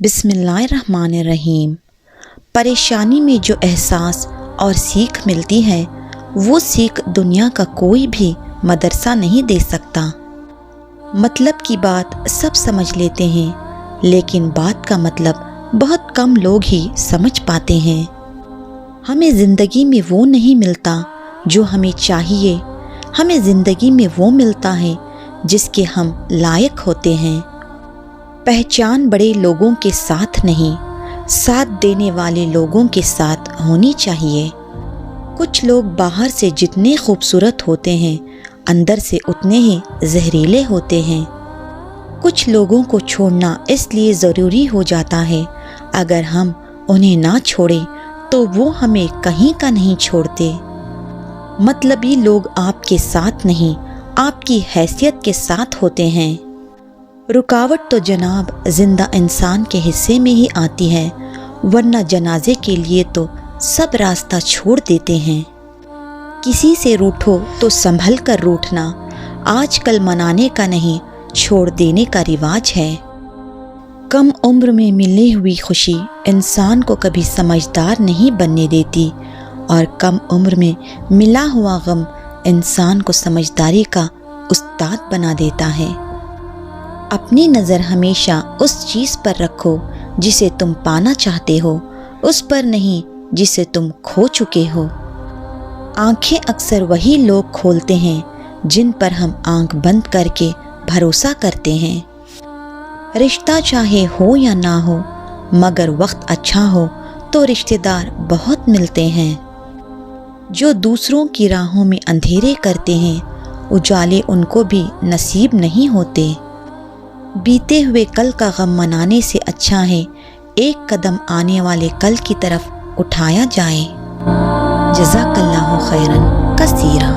बिस्मिल्लाहिर्रहमानिर्रहीम। परेशानी में जो एहसास और सीख मिलती है वो सीख दुनिया का कोई भी मदरसा नहीं दे सकता। मतलब की बात सब समझ लेते हैं, लेकिन बात का मतलब बहुत कम लोग ही समझ पाते हैं। हमें ज़िंदगी में वो नहीं मिलता जो हमें चाहिए, हमें ज़िंदगी में वो मिलता है जिसके हम लायक होते हैं। पहचान बड़े लोगों के साथ नहीं, साथ देने वाले लोगों के साथ होनी चाहिए। कुछ लोग बाहर से जितने खूबसूरत होते हैं, अंदर से उतने ही जहरीले होते हैं। कुछ लोगों को छोड़ना इसलिए ज़रूरी हो जाता है, अगर हम उन्हें ना छोड़ें तो वो हमें कहीं का नहीं छोड़ते। मतलबी लोग आपके साथ नहीं, आपकी हैसियत के साथ होते हैं। रुकावट तो जनाब जिंदा इंसान के हिस्से में ही आती है, वरना जनाजे के लिए तो सब रास्ता छोड़ देते हैं। किसी से रूठो तो संभल कर रूठना आजकल मनाने का नहीं, छोड़ देने का रिवाज है। कम उम्र में मिली हुई खुशी इंसान को कभी समझदार नहीं बनने देती, और कम उम्र में मिला हुआ गम इंसान को समझदारी का उस्ताद बना देता है। अपनी नज़र हमेशा उस चीज़ पर रखो जिसे तुम पाना चाहते हो, उस पर नहीं जिसे तुम खो चुके हो। आंखें अक्सर वही लोग खोलते हैं जिन पर हम आंख बंद करके भरोसा करते हैं। रिश्ता चाहे हो या ना हो, मगर वक्त अच्छा हो तो रिश्तेदार बहुत मिलते हैं। जो दूसरों की राहों में अंधेरे करते हैं, उजाले उनको भी नसीब नहीं होते। बीते हुए कल का गम मनाने से अच्छा है एक कदम आने वाले कल की तरफ उठाया जाए। जज़ाकल्लाहु खैरन कसीरा।